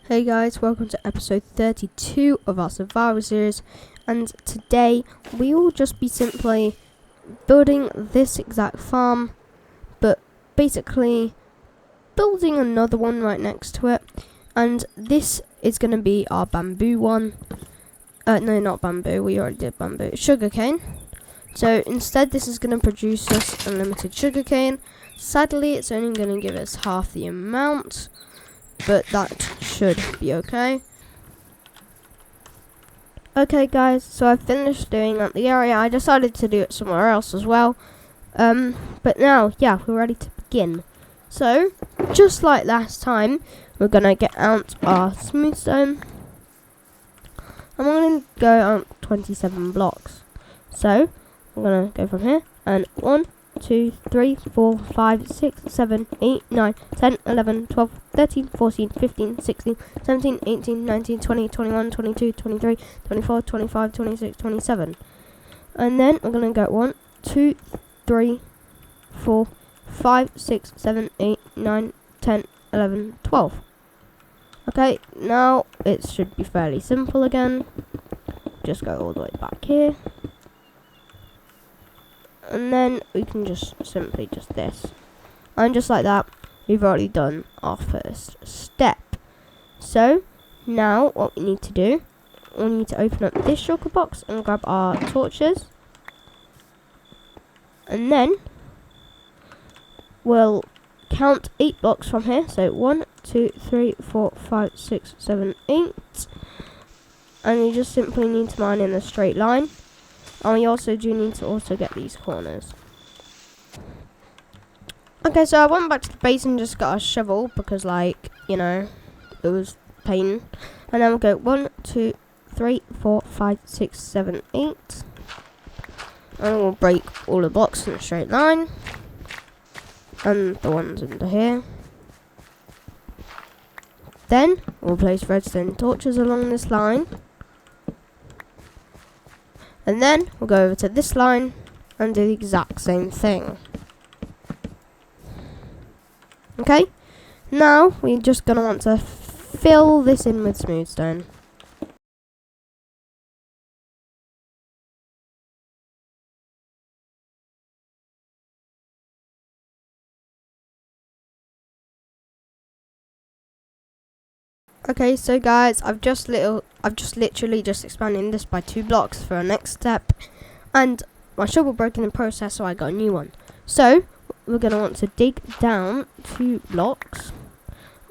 Hey guys, welcome to episode 32 of our survival series, and today we will just be simply building this exact farm, but basically building another one right next to it. And this is going to be our bamboo one. No, not bamboo, we already did bamboo. Sugarcane. So instead this is going to produce us unlimited sugarcane. Sadly it's only going to give us half the amount, but that should be okay. Okay guys, so I've finished doing up the area. I decided to do it somewhere else as well. But now, yeah, we're ready to begin. So, just like last time, we're gonna get out our smooth stone. I'm gonna go out 27 blocks. So, I'm gonna go from here, and 1, 2, 3, 4, 5, 6, 7, 8, 9, 10, 11, 12, 13, 14, 15, 16, 17, 18, 19, 20, 21, 22, 23, 24, 25, 26, 27. And then we're going to go 1, 2, 3, 4, 5, 6, 7, 8, 9, 10, 11, 12. Okay, now it should be fairly simple again. Just go all the way back here. And then we can just simply just this. And just like that, we've already done our first step. So, now what we need to do, we need to open up this shulker box and grab our torches. And then, we'll count 8 blocks from here. So, 1, 2, 3, 4, 5, 6, 7, 8. And you just simply need to mine in a straight line. And we also do need to also get these corners. Okay, so I went back to the base and just got a shovel because, like, you know, it was pain. And then we'll go 1, 2, 3, 4, 5, 6, 7, 8. And we'll break all the blocks in a straight line. And the ones under here. Then we'll place redstone torches along this line. And then we'll go over to this line and do the exact same thing. Okay, now we're just going to want to fill this in with smooth stone. Okay, so guys, I've just literally just expanded this by 2 blocks for our next step, and my shovel broke in the process, so I got a new one. So we're gonna want to dig down 2 blocks,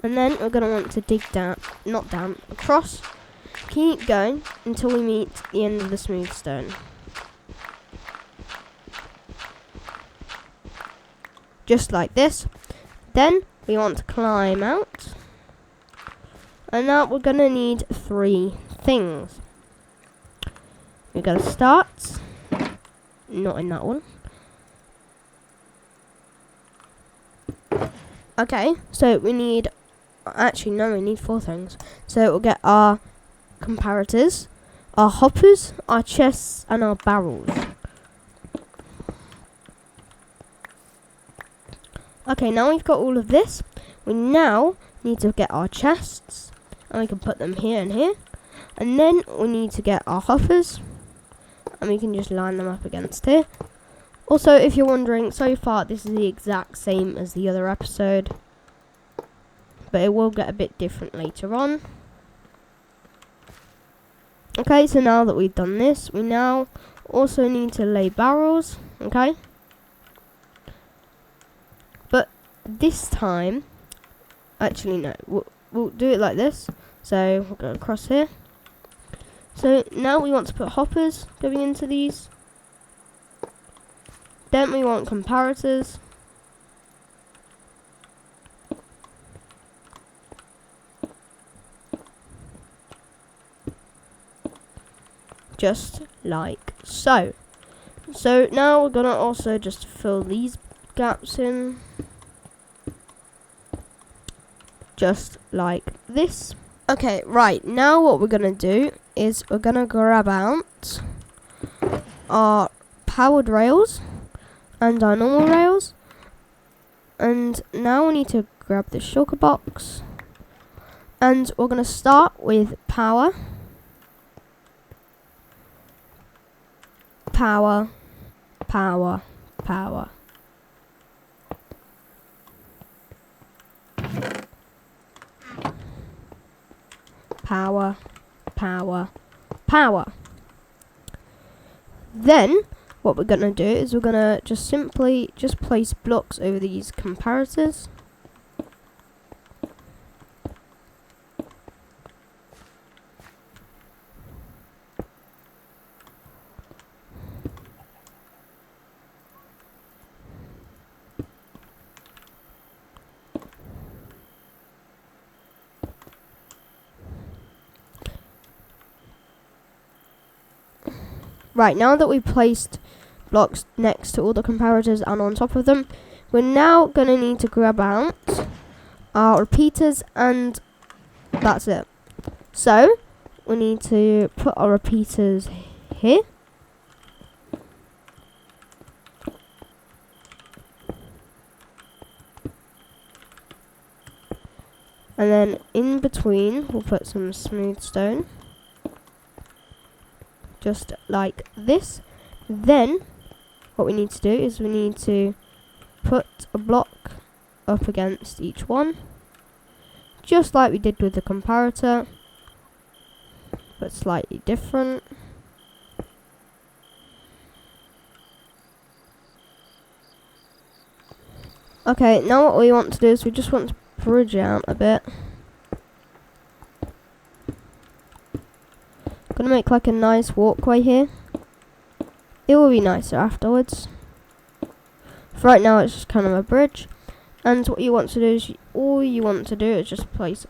and then we're gonna want to dig down, not down, across. Keep going until we meet the end of the smooth stone. Just like this. Then we want to climb out. And now we're going to need 3 things. We're going to start. Not in that one. Okay, so we need... Actually, no, we need 4 things. So we'll get our comparators, our hoppers, our chests, and our barrels. Okay, now we've got all of this. We now need to get our chests. And we can put them here and here. And then we need to get our hoppers. And we can just line them up against here. Also, if you're wondering, so far this is the exact same as the other episode. But it will get a bit different later on. Okay, so now that we've done this, we now also need to lay barrels. Okay. But this time, actually no, we'll do it like this. So we'll go across here. So now we want to put hoppers going into these. Then we want comparators. Just like so. So now we're gonna also just fill these gaps in. Just like this. Okay, right, now what we're going to do is we're going to grab out our powered rails and our normal rails. And now we need to grab the shulker box. And we're going to start with power. Power, power, power. Power, power, power. Then what we're going to do is we're going to just simply place blocks over these comparators. Right, now that we've placed blocks next to all the comparators and on top of them, we're now going to need to grab out our repeaters, and that's it. So, we need to put our repeaters here. And then in between, we'll put some smooth stone. Just like this. Then what we need to do is we need to put a block up against each one, just like we did with the comparator, but slightly different. Okay, now what we want to do is we just want to bridge out a bit. Gonna make like a nice walkway here. It will be nicer afterwards. For right now it's just kind of a bridge. And what you want to do is all you want to do is just place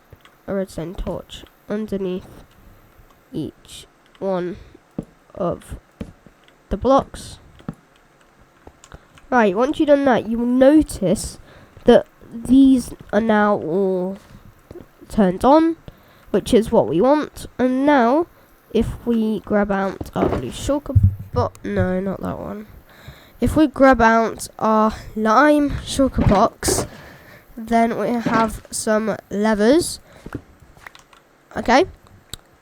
a redstone torch underneath each one of the blocks. Right, once you've done that, you will notice that these are now all turned on, which is what we want. And now if we grab out our blue sugar no, not that one. If we grab out our lime sugar box, then we have some levers. Okay,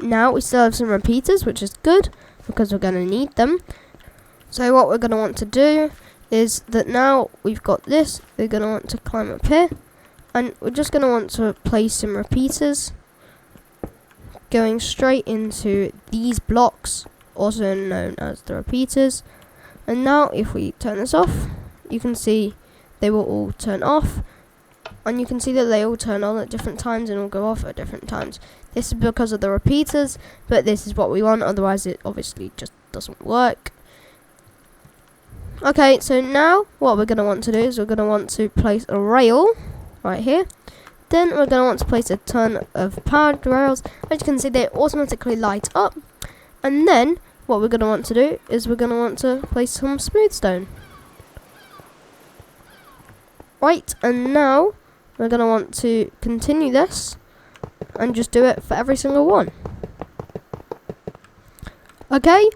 now we still have some repeaters, which is good because we're going to need them. So what we're going to want to do is that now we've got this, we're going to want to climb up here, and we're just going to want to place some repeaters going straight into these blocks, also known as the repeaters. And now if we turn this off, you can see they will all turn off, and you can see that they all turn on at different times and will go off at different times. This is because of the repeaters, but this is what we want, otherwise it obviously just doesn't work. Okay, so now what we're going to want to do is we're going to want to place a rail right here. Then we're going to want to place a ton of powered rails. As you can see, they automatically light up. And then what we're going to want to do is we're going to want to place some smooth stone. Right, and now we're going to want to continue this and just do it for every single one. Okay,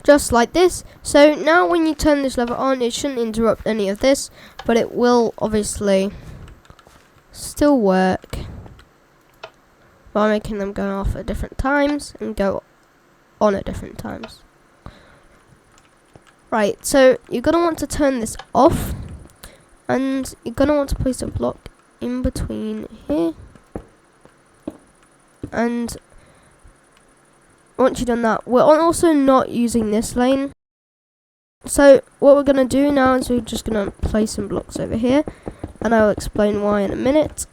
just like this. So now when you turn this lever on, it shouldn't interrupt any of this, but it will obviously still work by making them go off at different times and go on at different times. Right, so you're going to want to turn this off, and you're going to want to place a block in between here. And once you've done that, we're also not using this lane. So what we're going to do now is we're just going to place some blocks over here, and I'll explain why in a minute.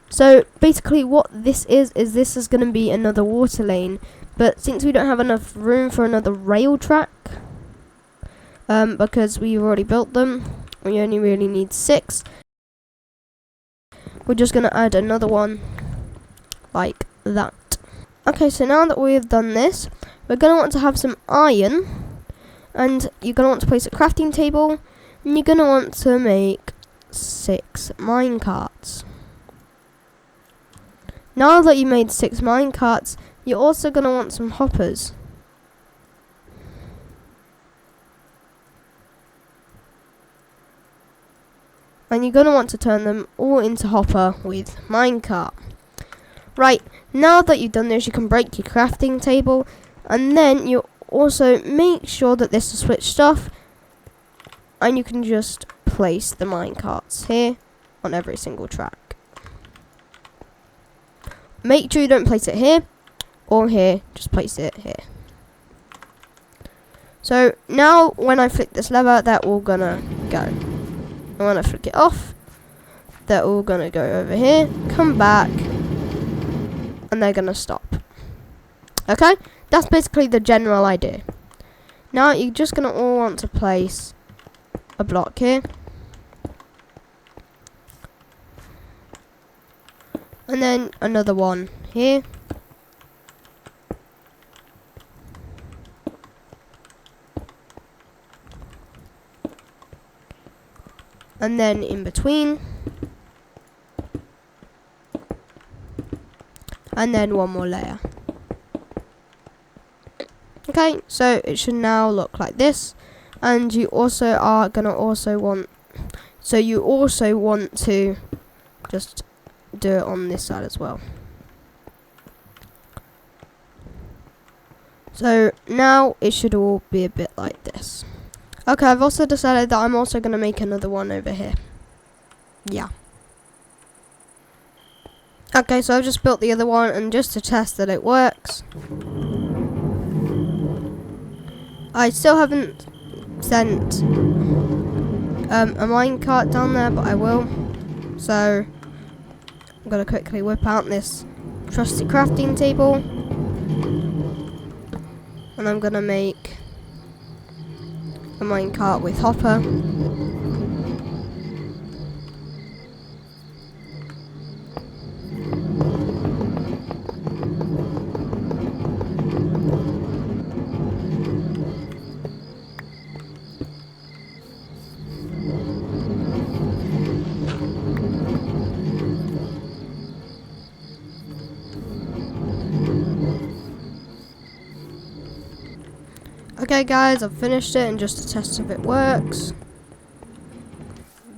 So basically what this is this is going to be another water lane, but since we don't have enough room for another rail track, because we've already built them, we only really need 6, we're just going to add another one like that. Okay, so now that we have done this, we're going to want to have some iron, and you're going to want to place a crafting table, and you're going to want to make 6 mine carts. Now that you made 6 mine carts, you're also going to want some hoppers. And you're going to want to turn them all into hopper with minecart. Right, now that you've done this, you can break your crafting table, and then you also make sure that this is switched off, and you can just place the minecarts here on every single track. Make sure you don't place it here or here, just place it here. So now when I flick this lever, they're all gonna go. And when I flick it off, they're all gonna go over here, come back, and they're gonna stop. Okay, that's basically the general idea. Now you're just gonna all want to place a block here, and then another one here, and then in between, and then one more layer. Okay, so it should now look like this, and you also are gonna also want, so you also want to just do it on this side as well. So now it should all be a bit like this. Okay, I've also decided that I'm also gonna make another one over here. Yeah. Okay, so I've just built the other one, and just to test that it works, I still haven't sent a minecart down there, but I will. So I'm gonna quickly whip out this trusty crafting table, and I'm gonna make a minecart with hopper. Okay guys, I've finished it, and just to test if it works,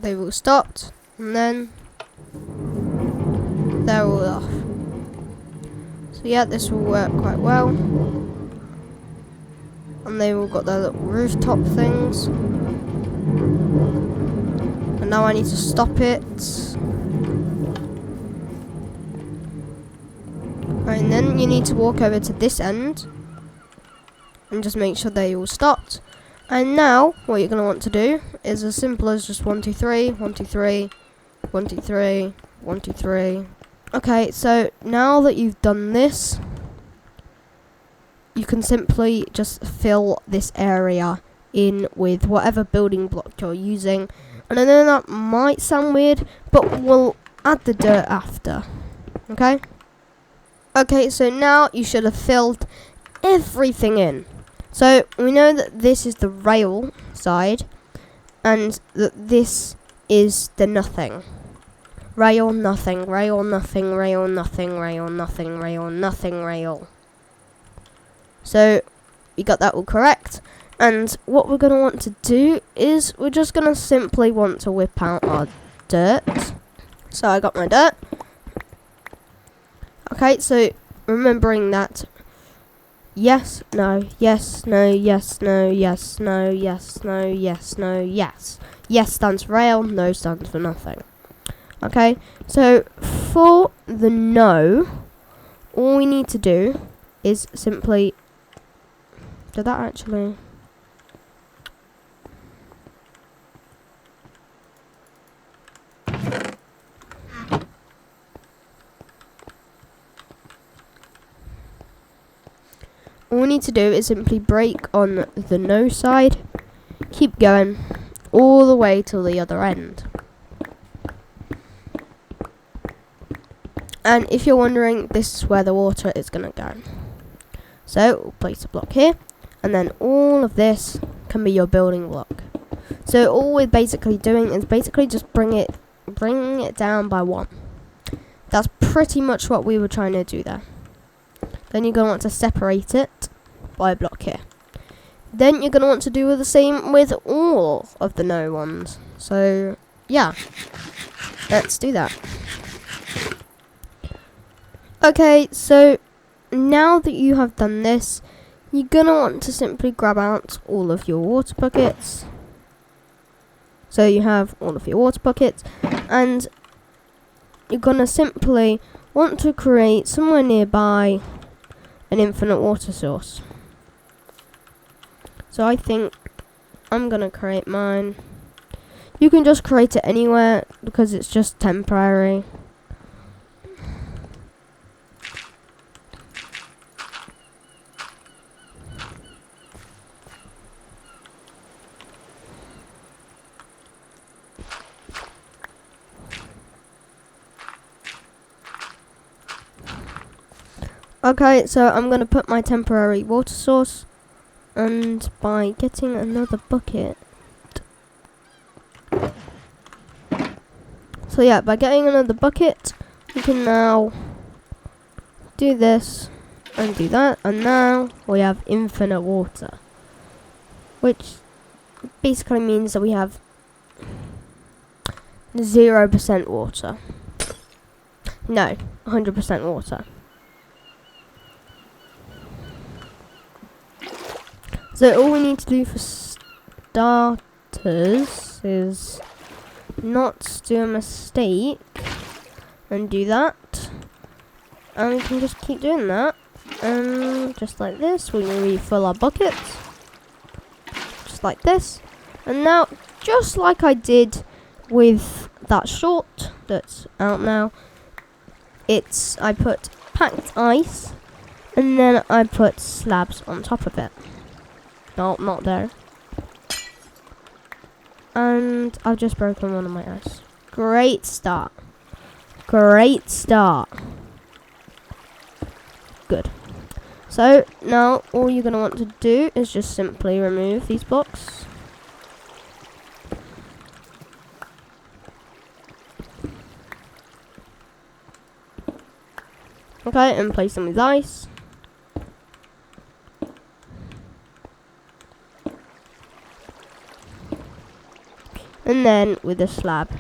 they've all stopped, and then they're all off. So yeah, this will work quite well. And they've all got their little rooftop things. And now I need to stop it. Right, and then you need to walk over to this end and just make sure they all stopped. And now what you're going to want to do is as simple as just 1 2 3 1 2 3 1 2 3 1 2 3. Okay, so now that you've done this, you can simply just fill this area in with whatever building block you're using. And I know that might sound weird, but we'll add the dirt after. Okay? Okay, so now you should have filled everything in. So we know that this is the rail side, and that this is the nothing. Rail, nothing, rail, nothing, rail, nothing, rail, nothing, rail, nothing, rail. So you got that all correct. And what we're going to want to do is we're just going to simply want to whip out our dirt. So I got my dirt. Okay, so remembering that yes, no, yes, no, yes, no, yes, no, yes, no, yes, no, yes. Yes stands for rail, no stands for nothing. Okay, so for the no, all we need to do is simply... Did that actually... All we need to do is simply break on the no side, keep going all the way till the other end. And if you're wondering, this is where the water is going to go. So we'll place a block here, and then all of this can be your building block. So all we're basically doing is basically just bringing it down by 1. That's pretty much what we were trying to do there. Then you're going to want to separate it by a block here. Then you're going to want to do the same with all of the no ones. So, yeah. Let's do that. Okay, so now that you have done this, you're gonna want to simply grab out all of your water buckets. So you have all of your water buckets, and you're gonna simply want to create somewhere nearby an infinite water source. So I think I'm gonna create mine. You can just create it anywhere because it's just temporary. Okay, so I'm going to put my temporary water source, and by getting another bucket. So yeah, by getting another bucket, we can now do this and do that, and now we have infinite water, which basically means that we have 0% water. No, 100% water. So all we need to do for starters is not do a mistake and do that, and we can just keep doing that, and just like this we can refill our buckets, just like this. And now, just like I did with that short that's out now, I put packed ice and then I put slabs on top of it. No, not there. And I've just broken one of my ice. Great start. Great start. Good. So now all you're going to want to do is just simply remove these blocks. Okay, and place them with ice. And then with a slab.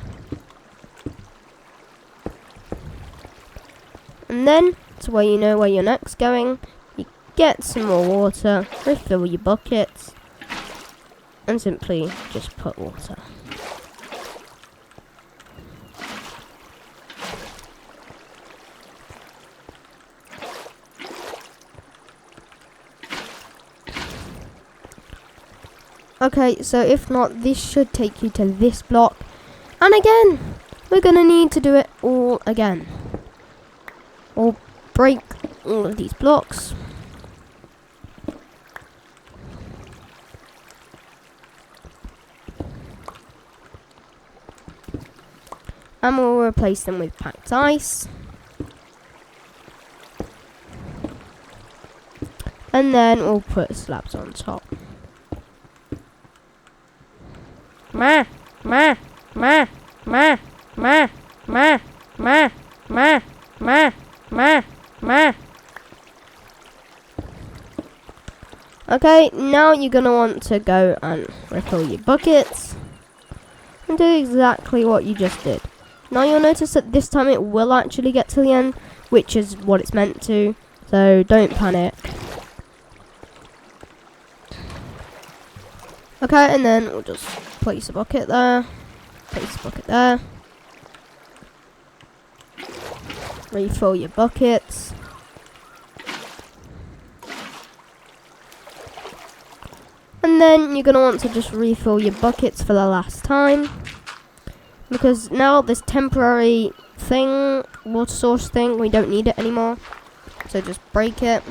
And then, to where you know where you're next going, you get some more water, refill your buckets, and simply just put water. Okay, so if not, this should take you to this block. And again, we're going to need to do it all again. Or break all of these blocks. And we'll replace them with packed ice. And then we'll put slabs on top. Ma, ma, ma, ma, ma, ma, ma, ma, ma, ma, ma. Okay, now you're going to want to go and refill your buckets and do exactly what you just did. Now you'll notice that this time it will actually get to the end, which is what it's meant to, so don't panic. Okay, and then we'll just place a bucket there, place a bucket there, refill your buckets, and then you're going to want to just refill your buckets for the last time, because now this temporary thing, water source thing, we don't need it anymore, so just break it.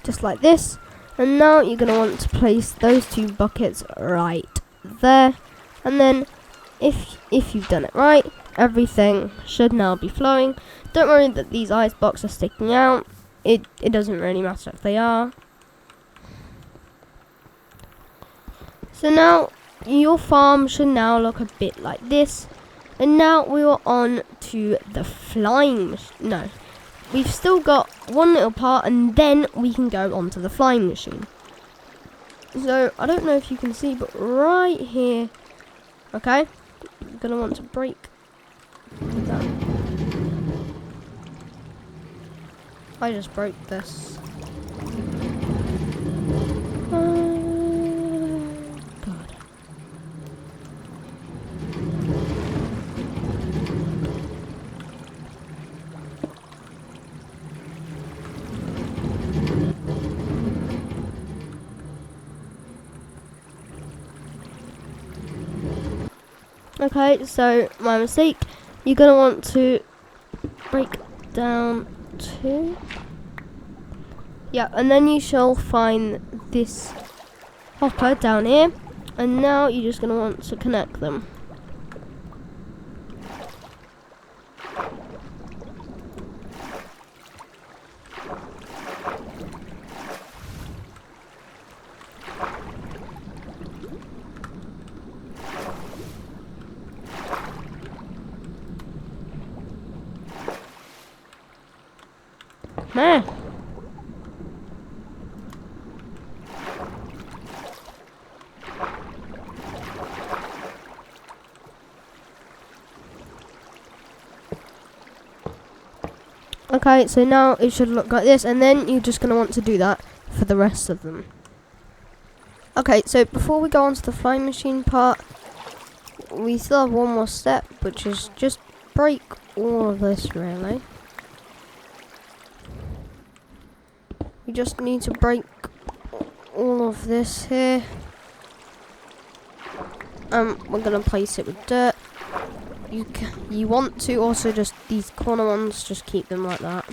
Just like this, and now you're going to want to place those two buckets right there, and then if you've done it right, everything should now be flowing. Don't worry that these ice blocks are sticking out, it doesn't really matter if they are. So now your farm should now look a bit like this, and now we are on to the we've still got one little part, and then we can go onto the flying machine. So I don't know if you can see, but right here, okay, I'm gonna want to break that. I just broke this. God. Okay, so my mistake. You're gonna want to break down two. Yeah, and then you shall find this hopper down here, and now you're just gonna want to connect them. Man. Okay, so now it should look like this, and then you're just going to want to do that for the rest of them. Okay, so before we go on to the flying machine part, we still have one more step, which is just break all of this, really. We just need to break all of this here. We're going to place it with dirt. You want to also just, these corner ones, just keep them like that.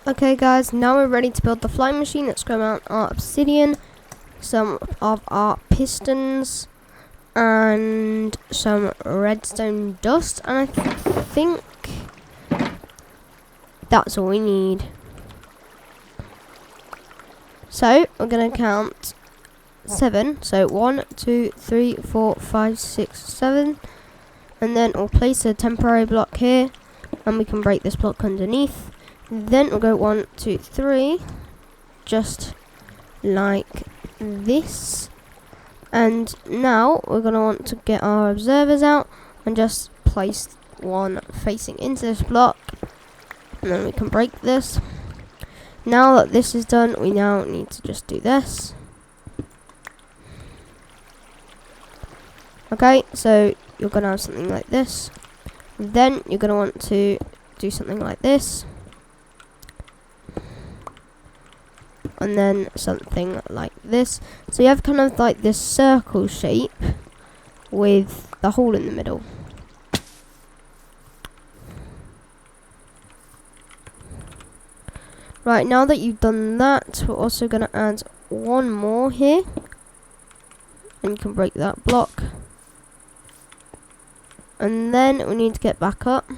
Okay guys, now we're ready to build the flying machine. Let's grab out our obsidian, some of our pistons, and some redstone dust, and I think that's all we need. So we're gonna count 7. So 1, 2, 3, 4, 5, 6, 7, and then we'll place a temporary block here, and we can break this block underneath. Then we'll go 1, 2, 3, just like this. And now we're gonna want to get our observers out and just place one facing into this block, and then we can break this. Now that this is done, we now need to just do this. Okay, so you're going to have something like this. Then you're going to want to do something like this. And then something like this. So you have kind of like this circle shape with the hole in the middle. Right, now that you've done that, we're also going to add one more here. And you can break that block. And then we need to get back up.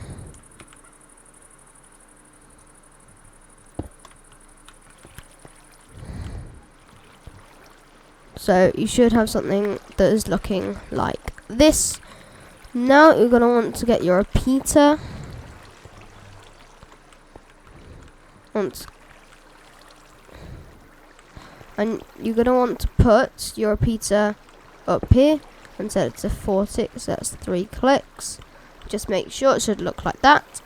So you should have something that is looking like this. Now you're going to want to get your repeater. And you're going to want to put your repeater up here and set it to 4 ticks, so that's 3 clicks. Just make sure it should look like that.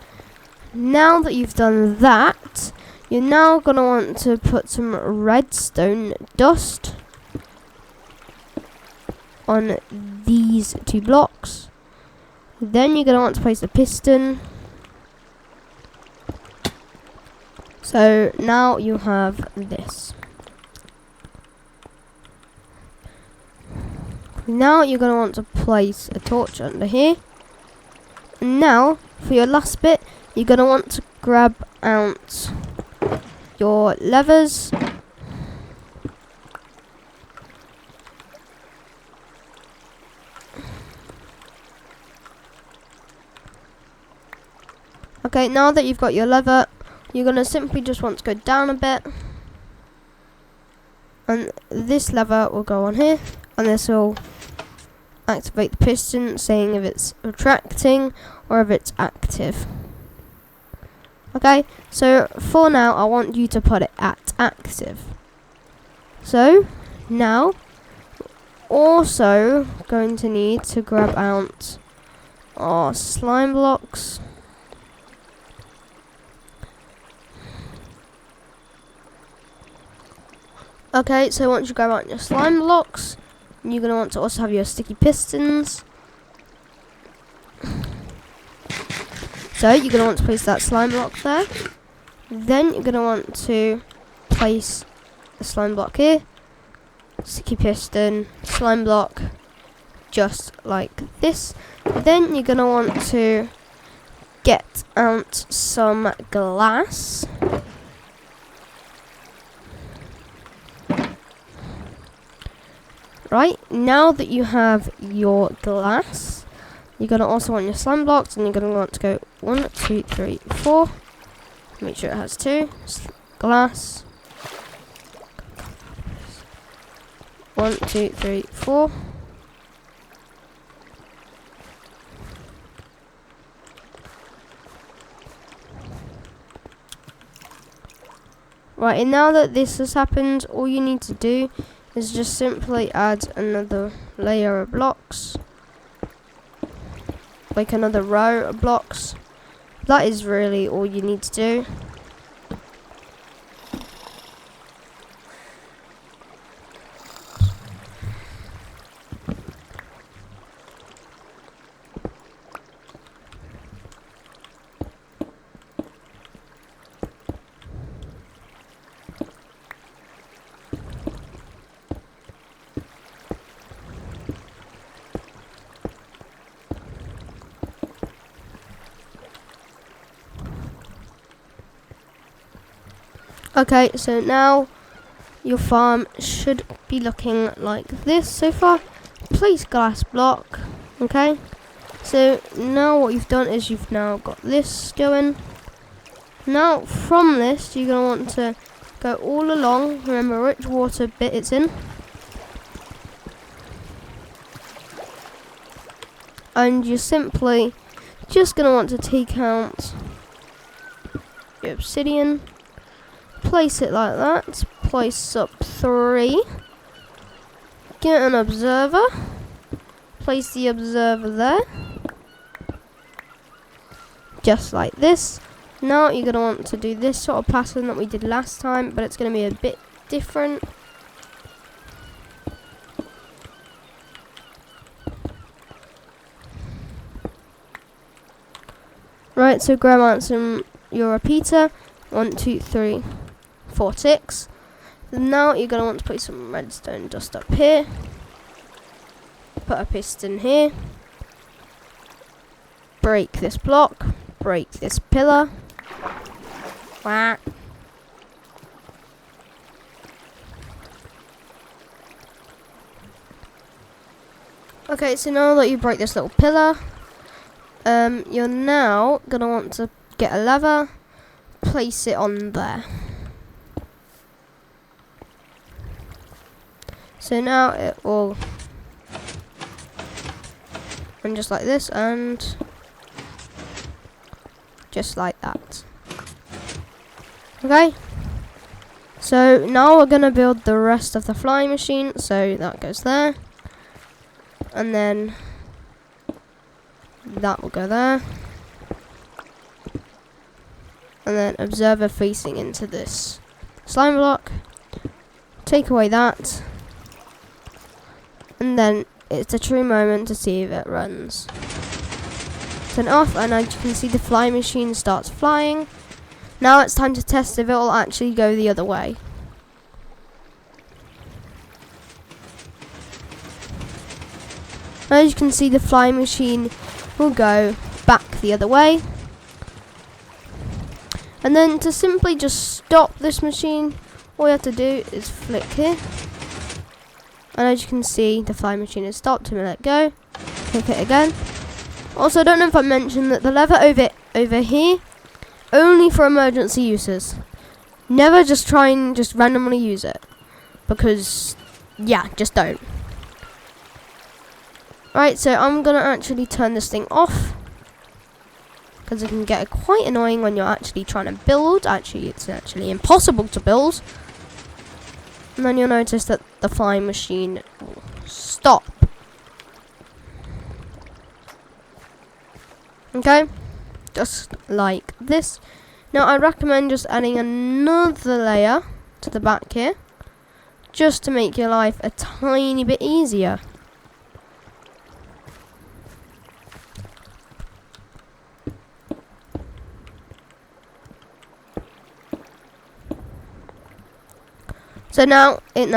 Now that you've done that, you're now going to want to put some redstone dust on these 2 blocks. Then you're going to want to place the piston. So now you have this. Now you're going to want to place a torch under here. And now, for your last bit, you're going to want to grab out your levers. Okay, now that you've got your lever, you're going to simply just want to go down a bit. And this lever will go on here. and this will activate the piston, saying if it's retracting or if it's active. Okay, so for now I want you to put it at active. So now also going to need to grab out our slime blocks. Okay, so once you grab out your slime blocks, you're going to want to also have your sticky pistons. So you're going to want to place that slime block there. Then you're going to want to place the slime block here. Sticky piston, slime block, just like this. Then you're going to want to get out some glass. Right, now that you have your glass, you're going to also want your slime blocks, and you're going to want to go 1, 2, 3, 4. Make sure it has 2. Glass. 1, 2, 3, 4. Right, and now that this has happened, all you need to do is just simply add another layer of blocks, like another row of blocks. That is really all you need to do. Okay, so now your farm should be looking like this so far. Place glass block. Okay, so now what you've done is you've now got this going. Now from this you're going to want to go all along. Remember which water bit it's in. And you're simply just going to want to take out your obsidian. Place it like that. Place up 3. Get an observer. Place the observer there. Just like this. Now you're going to want to do this sort of pattern that we did last time, but it's going to be a bit different. Right, so grab out your repeater. 1, 2, 3, 4 ticks. Now you're going to want to put some redstone dust up here. Put a piston here. Break this block. Break this pillar. Whack. Okay, so now that you break this little pillar, you're now going to want to get a lever. Place it on there. So now it will run just like this and just like that. Okay, so now we're gonna build the rest of the flying machine. So that goes there, and then that will go there. And then observer facing into this slime block. Take away that. And then it's a true moment to see if it runs. Turn it off, and as you can see the flying machine starts flying. Now it's time to test if it will actually go the other way. As you can see the flying machine will go back the other way. And then to simply just stop this machine, all you have to do is flick here. And as you can see, the flying machine is stopped. And let go. Click it again. Also, I don't know if I mentioned that the lever over here, only for emergency uses. Never just try and just randomly use it. Because, yeah, just don't. Right, so I'm gonna actually turn this thing off, because it can get quite annoying when you're actually trying to build. Actually, it's actually impossible to build. And then you'll notice that the flying machine will stop. Okay, just like this. Now I recommend just adding another layer to the back here, just to make your life a tiny bit easier. So now it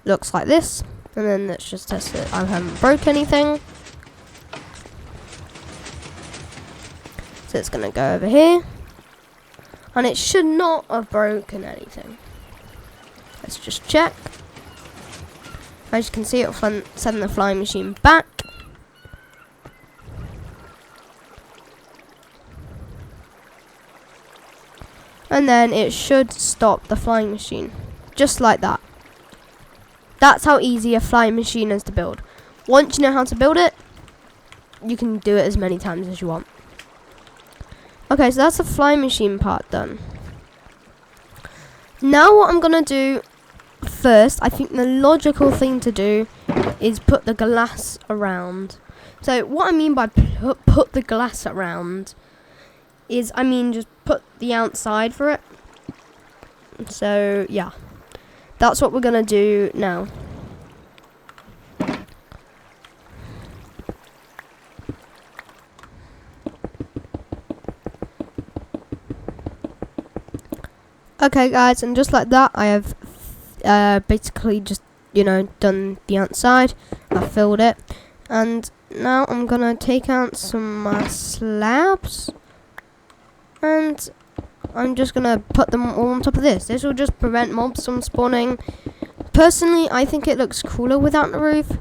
looks like this, and then let's just test it. I haven't broke anything. So it's gonna go over here, and it should not have broken anything. Let's just check. As you can see, it'll send the flying machine back. And then it should stop the flying machine. Just like that. That's how easy a flying machine is to build. Once you know how to build it, you can do it as many times as you want. Okay, so that's the flying machine part done. Now what I'm going to do first, I think the logical thing to do is put the glass around. So what I mean by put the glass around is, I mean just put the outside for it. So yeah. That's what we're going to do now. Okay guys, and just like that I have basically just, done the outside. I filled it. And now I'm going to take out some slabs. And I'm just going to put them all on top of this. This will just prevent mobs from spawning. Personally, I think it looks cooler without the roof,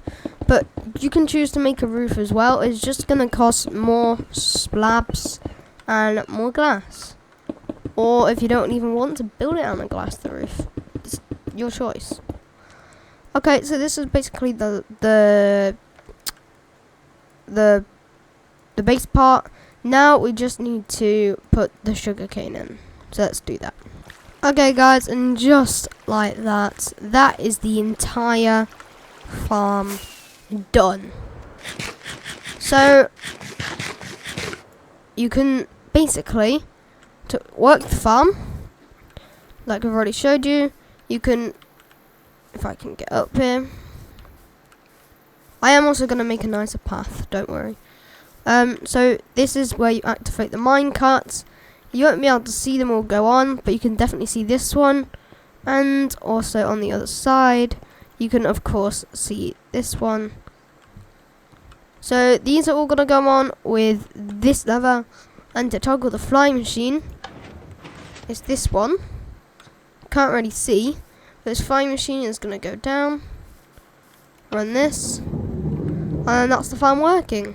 but you can choose to make a roof as well. It's just going to cost more slabs and more glass. Or if you don't even want to build it on a glass, the roof. It's your choice. Okay, so this is basically the base part. Now we just need to put the sugarcane in. So let's do that. Okay guys, and just like that, that is the entire farm done. So you can basically, to work the farm, like I've already showed you, you can, if I can get up here, I am also going to make a nicer path, don't worry. So this is where you activate the mine carts. You won't be able to see them all go on, but you can definitely see this one. And also on the other side, you can of course see this one. So these are all going to go on with this lever. And to toggle the flying machine, it's this one. Can't really see. This flying machine is going to go down. Run this. And that's the farm working.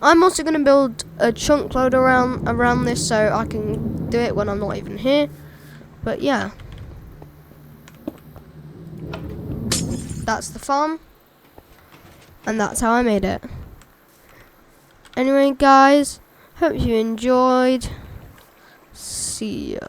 I'm also going to build a chunk load around this so I can do it when I'm not even here. But yeah. That's the farm. And that's how I made it. Anyway guys, hope you enjoyed. See ya.